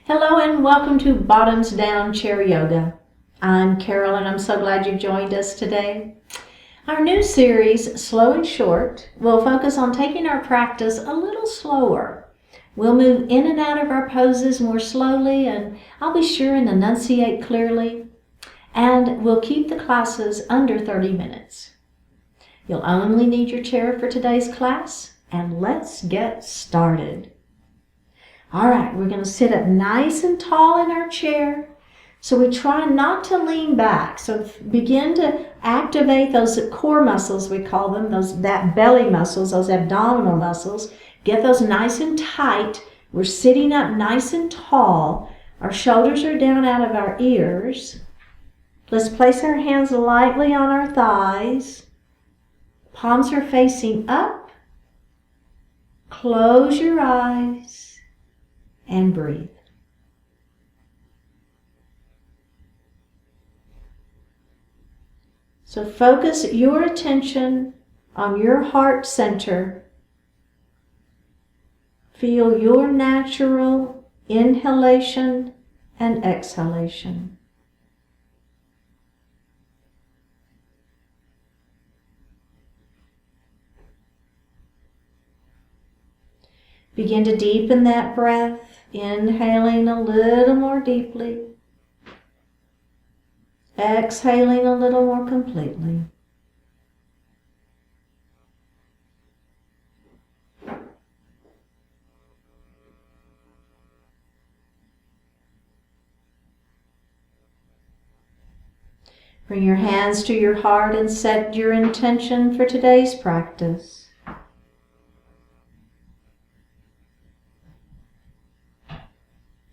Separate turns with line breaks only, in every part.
Hello and welcome to Bottoms Down Chair Yoga. I'm Carol and I'm so glad you've joined us today. Our new series, Slow and Short, will focus on taking our practice a little slower. We'll move in and out of our poses more slowly, and I'll be sure and enunciate clearly. And we'll keep the classes under 30 minutes. You'll only need your chair for today's class, and let's get started. All right, we're going to sit up nice and tall in our chair. So we try not to lean back. So begin to activate those core muscles, we call them, that belly muscles, those abdominal muscles. Get those nice and tight. We're sitting up nice and tall. Our shoulders are down out of our ears. Let's place our hands lightly on our thighs. Palms are facing up. Close your eyes and breathe. So focus your attention on your heart center. Feel your natural inhalation and exhalation. Begin to deepen that breath, inhaling a little more deeply. Exhaling a little more completely. Bring your hands to your heart and set your intention for today's practice.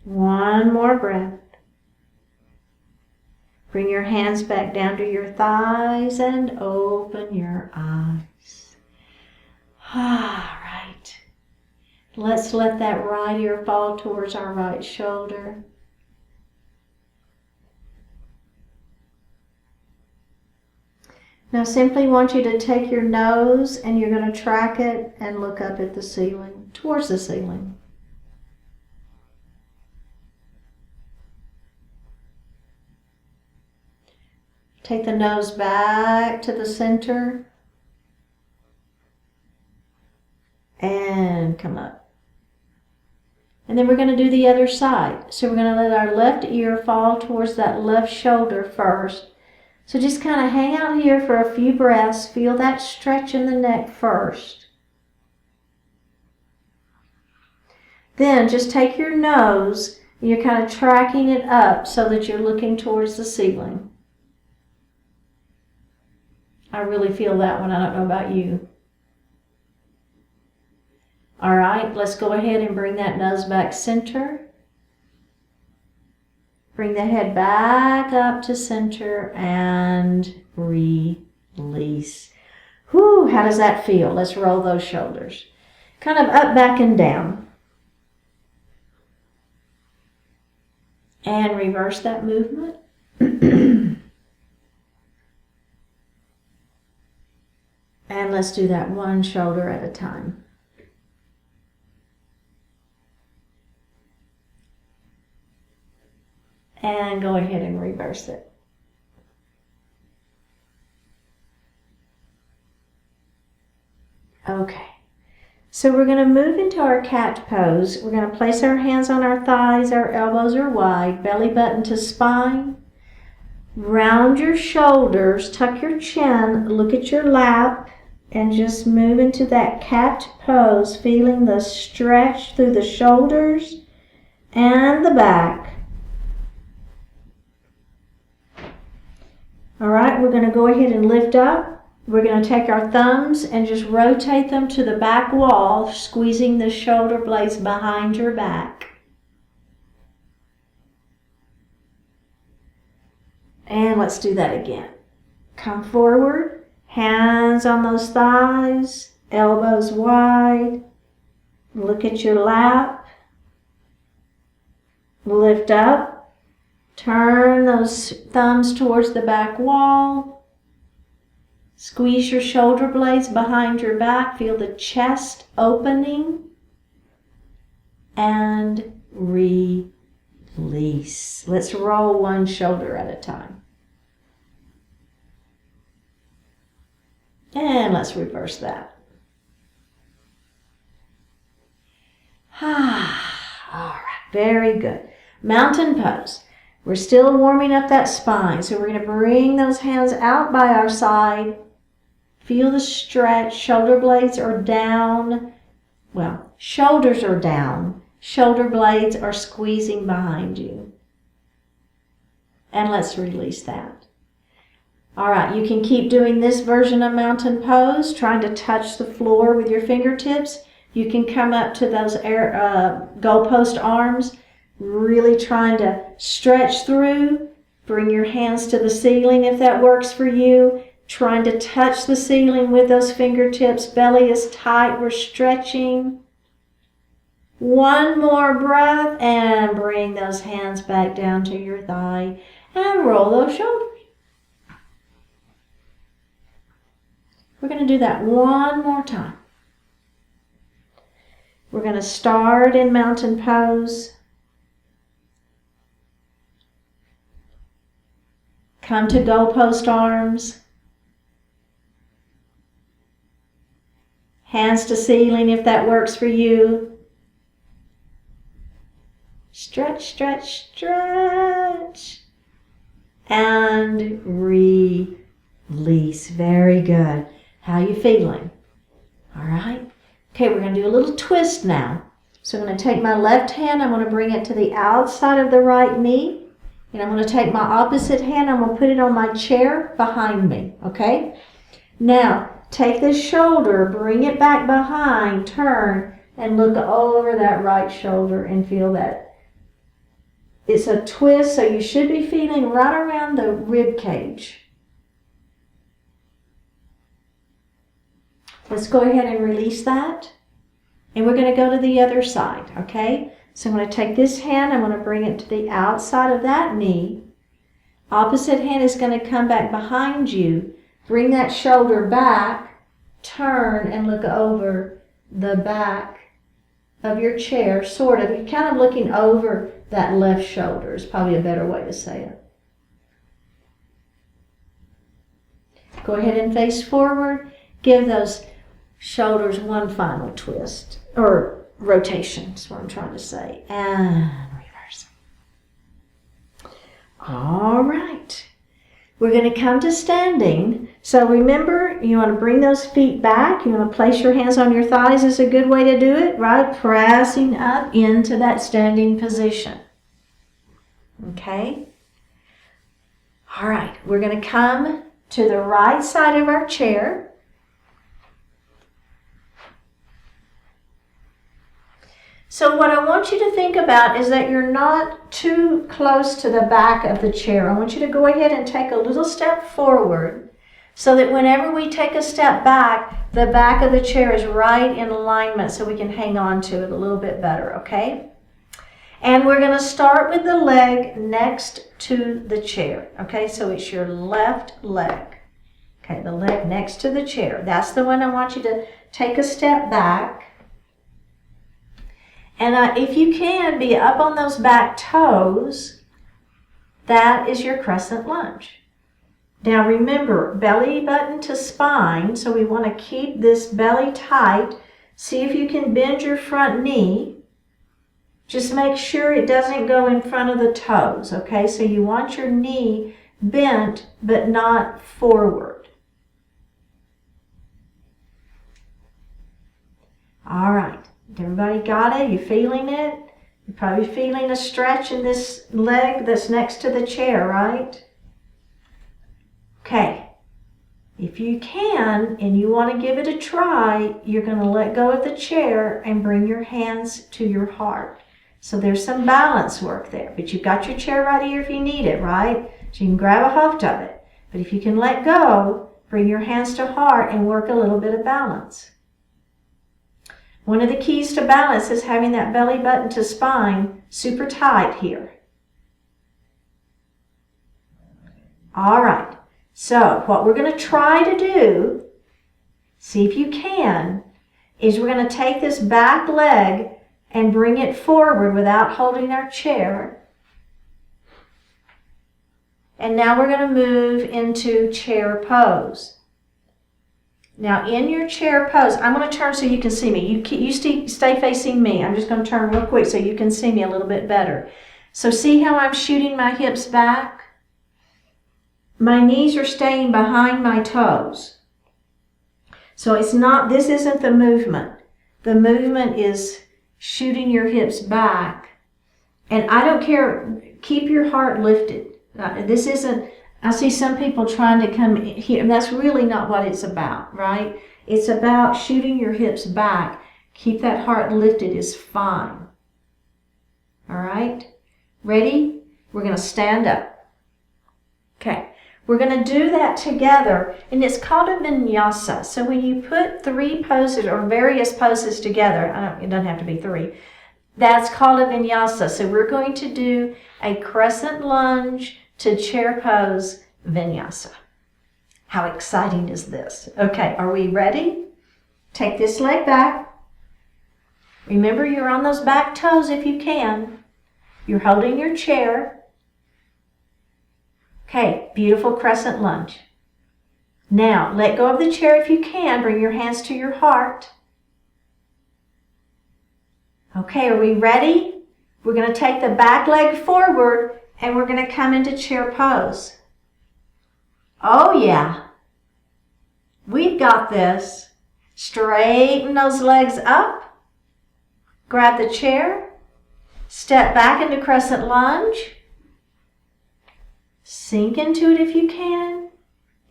One more breath. Bring your hands back down to your thighs and open your eyes. All right. Let's let that right ear fall towards our right shoulder. Now simply want you to take your nose and you're going to track it and look up at the ceiling, towards the ceiling. Take the nose back to the center and come up. And then we're going to do the other side. So we're going to let our left ear fall towards that left shoulder first. So just kind of hang out here for a few breaths. Feel that stretch in the neck first. Then just take your nose and you're kind of tracking it up so that you're looking towards the ceiling. I really feel that one. I don't know about you. All right, let's go ahead and bring that nose back center. Bring the head back up to center and release. Whew, how does that feel? Let's roll those shoulders. Kind of up, back, and down. And reverse that movement. And let's do that one shoulder at a time. And go ahead and reverse it. Okay. So we're going to move into our cat pose. We're going to place our hands on our thighs, our elbows are wide, belly button to spine. Round your shoulders, tuck your chin, look at your lap, and just move into that cat pose, feeling the stretch through the shoulders and the back. All right, we're going to go ahead and lift up. We're going to take our thumbs and just rotate them to the back wall, squeezing the shoulder blades behind your back. And let's do that again. Come forward, hands on those thighs, elbows wide. Look at your lap. Lift up. Turn those thumbs towards the back wall. Squeeze your shoulder blades behind your back. Feel the chest opening. And release. release. Let's roll one shoulder at a time. And let's reverse that. All right, very good. Mountain pose. We're still warming up that spine. So we're going to bring those hands out by our side. Feel the stretch. Shoulder blades are down. Well, shoulders are down. Shoulder blades are squeezing behind you. And let's release that. All right, you can keep doing this version of mountain pose, trying to touch the floor with your fingertips. You can come up to those goalpost arms, really trying to stretch through. Bring your hands to the ceiling if that works for you. Trying to touch the ceiling with those fingertips. Belly is tight, we're stretching. One more breath and bring those hands back down to your thigh and roll those shoulders. We're going to do that one more time. We're going to start in mountain pose. Come to goalpost arms. Hands to ceiling if that works for you. Stretch, stretch, stretch. And release. Very good. How you feeling? All right. Okay, we're going to do a little twist now. So I'm going to take my left hand, I'm going to bring it to the outside of the right knee. And I'm going to take my opposite hand, I'm going to put it on my chair behind me. Okay? Now, take this shoulder, bring it back behind, turn, and look over that right shoulder and feel that. It's a twist, so you should be feeling right around the rib cage. Let's go ahead and release that. And we're going to go to the other side, okay? So I'm going to take this hand, I'm going to bring it to the outside of that knee. Opposite hand is going to come back behind you. Bring that shoulder back, turn and look over the back of your chair, sort of. You're kind of looking over that left shoulder is probably a better way to say it. Go ahead and face forward. Give those shoulders one final twist, or rotation is what I'm trying to say. And reverse. All right. We're going to come to standing. So remember, you want to bring those feet back. You want to place your hands on your thighs is a good way to do it, right? Pressing up into that standing position. Okay? All right. We're going to come to the right side of our chair. So what I want you to think about is that you're not too close to the back of the chair. I want you to go ahead and take a little step forward so that whenever we take a step back, the back of the chair is right in alignment so we can hang on to it a little bit better, okay? And we're going to start with the leg next to the chair, okay? So it's your left leg, okay? The leg next to the chair. That's the one I want you to take a step back. And if you can, be up on those back toes. That is your crescent lunge. Now remember, belly button to spine, so we want to keep this belly tight. See if you can bend your front knee. Just make sure it doesn't go in front of the toes, okay? So you want your knee bent, but not forward. All right. Everybody got it? You feeling it? You're probably feeling a stretch in this leg that's next to the chair, right? Okay. If you can and you want to give it a try, you're going to let go of the chair and bring your hands to your heart. So there's some balance work there, but you've got your chair right here if you need it, right? So you can grab a hold of it. But if you can let go, bring your hands to heart and work a little bit of balance. One of the keys to balance is having that belly button to spine super tight here. All right, so what we're going to try to do, see if you can, is we're going to take this back leg and bring it forward without holding our chair. And now we're going to move into chair pose. Now in your chair pose, I'm going to turn so you can see me. You stay facing me. I'm just going to turn real quick so you can see me a little bit better. So see how I'm shooting my hips back? My knees are staying behind my toes. So this isn't the movement. The movement is shooting your hips back. And I don't care, keep your heart lifted. This isn't, I see some people trying to come here, and that's really not what it's about, right? It's about shooting your hips back. Keep that heart lifted is fine. All right? Ready? We're going to stand up. Okay. We're going to do that together, and it's called a vinyasa. So when you put 3 poses or various poses together, it doesn't have to be 3, that's called a vinyasa. So we're going to do a crescent lunge to chair pose vinyasa. How exciting is this? Okay, are we ready? Take this leg back. Remember, you're on those back toes if you can. You're holding your chair. Okay, beautiful crescent lunge. Now, let go of the chair if you can. Bring your hands to your heart. Okay, are we ready? We're going to take the back leg forward and we're going to come into chair pose. Oh yeah, we've got this. Straighten those legs up. Grab the chair. Step back into crescent lunge. Sink into it if you can.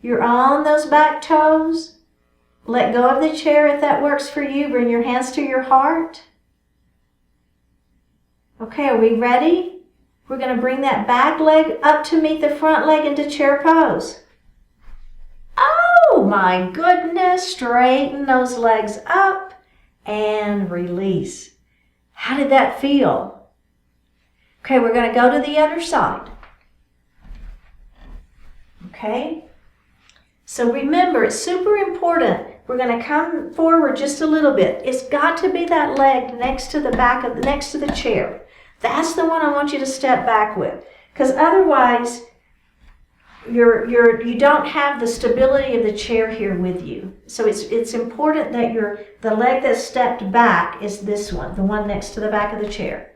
You're on those back toes. Let go of the chair if that works for you. Bring your hands to your heart. Okay, are we ready? We're going to bring that back leg up to meet the front leg into chair pose. Oh my goodness. Straighten those legs up and release. How did that feel? Okay, we're going to go to the other side. Okay, so remember, it's super important. We're going to come forward just a little bit. It's got to be that leg next to the next to the chair. That's the one I want you to step back with, because otherwise, you don't have the stability of the chair here with you. So it's important that the leg that stepped back is this one, the one next to the back of the chair.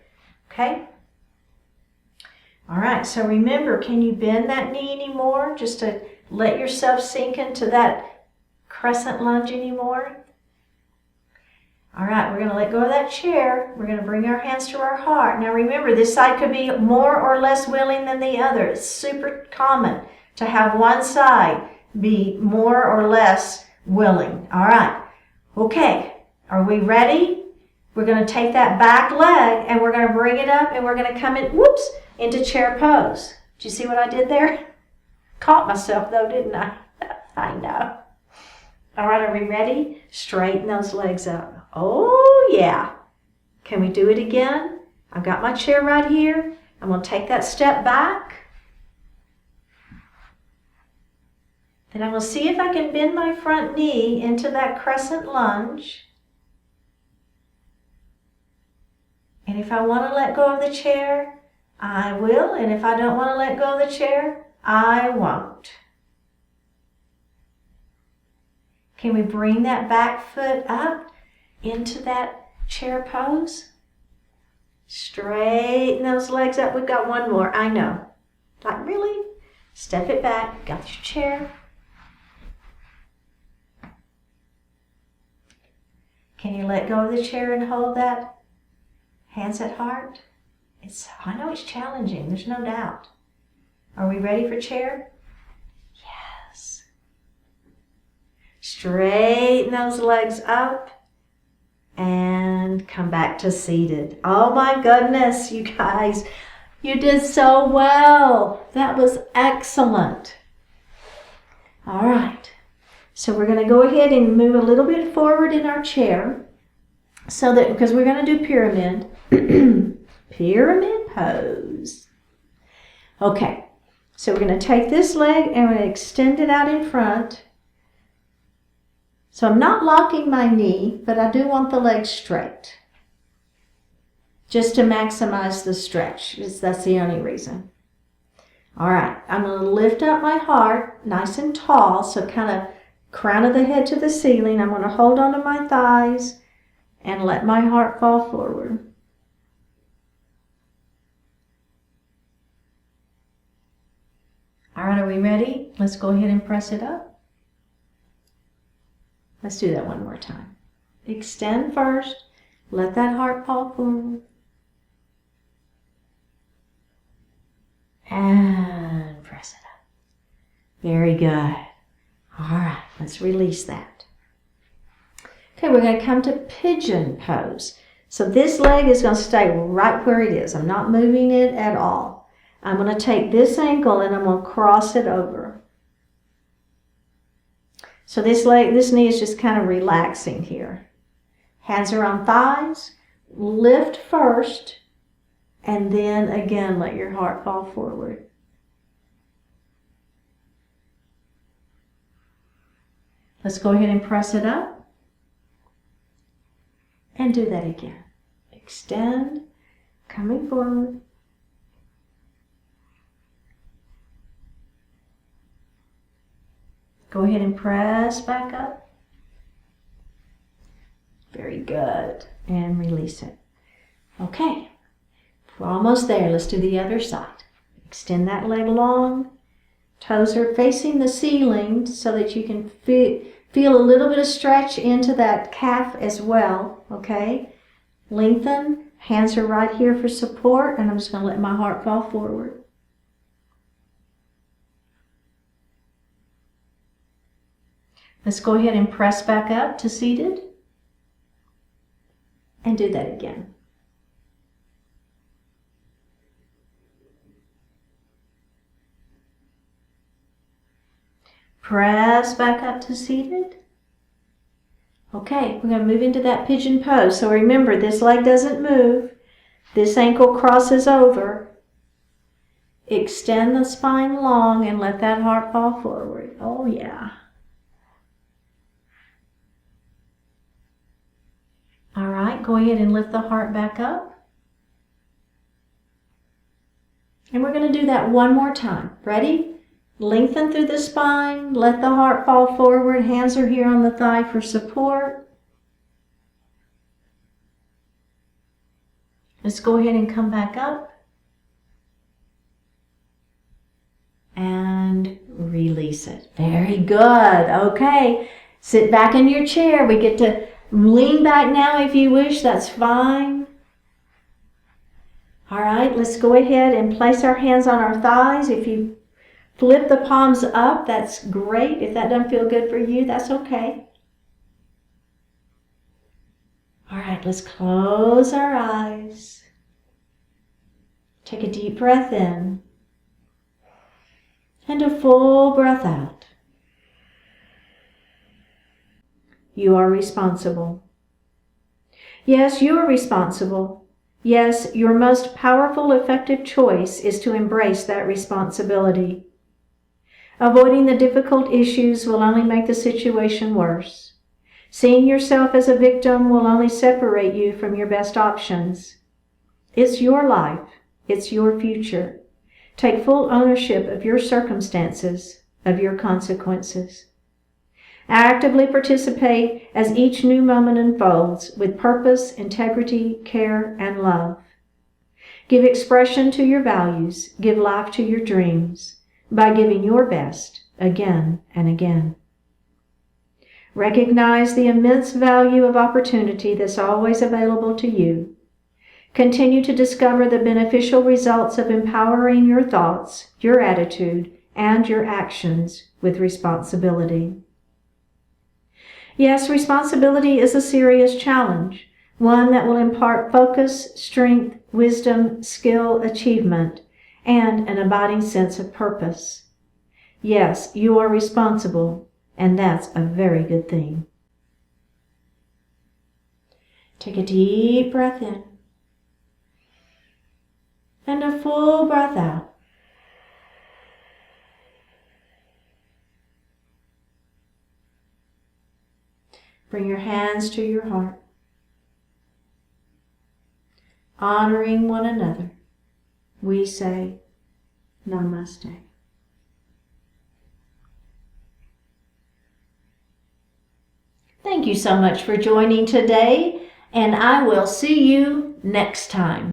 Okay. All right, so remember, can you bend that knee anymore? Just to let yourself sink into that crescent lunge anymore? All right, we're going to let go of that chair. We're going to bring our hands to our heart. Now remember, this side could be more or less willing than the other. It's super common to have one side be more or less willing. All right, okay, are we ready? We're going to take that back leg and we're going to bring it up and we're going to come in, whoops, into chair pose. Did you see what I did there? Caught myself though, didn't I? I know. All right, are we ready? Straighten those legs up. Oh yeah. Can we do it again? I've got my chair right here. I'm going to take that step back. Then I'm going to see if I can bend my front knee into that crescent lunge. And if I want to let go of the chair, I will, and if I don't want to let go of the chair, I won't. Can we bring that back foot up into that chair pose? Straighten those legs up. We've got one more, I know. Like, really? Step it back. Got your chair. Can you let go of the chair and hold that? Hands at heart. I know it's challenging, there's no doubt. Are we ready for chair? Yes. Straighten those legs up and come back to seated. Oh my goodness, you guys, you did so well. That was excellent. All right, so we're going to go ahead and move a little bit forward in our chair so that, because we're going to do pyramid. Pyramid pose. Okay, so we're going to take this leg and we're going to extend it out in front. So I'm not locking my knee, but I do want the leg straight. Just to maximize the stretch. That's the only reason. All right, I'm going to lift up my heart nice and tall, so kind of crown of the head to the ceiling. I'm going to hold onto my thighs and let my heart fall forward. All right, are we ready? Let's go ahead and press it up. Let's do that one more time. Extend first. Let that heart fall forward. And press it up. Very good. All right, let's release that. Okay, we're going to come to Pigeon Pose. So this leg is going to stay right where it is. I'm not moving it at all. I'm going to take this ankle and I'm going to cross it over. So this knee is just kind of relaxing here. Hands are on thighs. Lift first. And then again, let your heart fall forward. Let's go ahead and press it up. And do that again. Extend, coming forward. Go ahead and press back up. Very good. And release it. Okay. We're almost there. Let's do the other side. Extend that leg long. Toes are facing the ceiling so that you can feel a little bit of stretch into that calf as well. Okay? Lengthen. Hands are right here for support, and I'm just going to let my heart fall forward. Let's go ahead and press back up to seated. And do that again. Press back up to seated. Okay, we're going to move into that pigeon pose. So remember, this leg doesn't move. This ankle crosses over. Extend the spine long and let that heart fall forward. Oh yeah. All right, go ahead and lift the heart back up. And we're going to do that one more time. Ready? Lengthen through the spine, let the heart fall forward, hands are here on the thigh for support. Let's go ahead and come back up. And release it. Very good. Okay, sit back in your chair. We get to lean back now if you wish, that's fine. All right, let's go ahead and place our hands on our thighs. If you flip the palms up, that's great. If that doesn't feel good for you, that's okay. All right, let's close our eyes. Take a deep breath in. And a full breath out. You are responsible. Yes, you are responsible. Yes, your most powerful, effective choice is to embrace that responsibility. Avoiding the difficult issues will only make the situation worse. Seeing yourself as a victim will only separate you from your best options. It's your life. It's your future. Take full ownership of your circumstances, of your consequences. Actively participate as each new moment unfolds with purpose, integrity, care, and love. Give expression to your values. Give life to your dreams by giving your best again and again. Recognize the immense value of opportunity that's always available to you. Continue to discover the beneficial results of empowering your thoughts, your attitude, and your actions with responsibility. Yes, responsibility is a serious challenge, one that will impart focus, strength, wisdom, skill, achievement, and an abiding sense of purpose. Yes, you are responsible, and that's a very good thing. Take a deep breath in. And a full breath out. Bring your hands to your heart. Honoring one another, we say, Namaste. Thank you so much for joining today, and I will see you next time.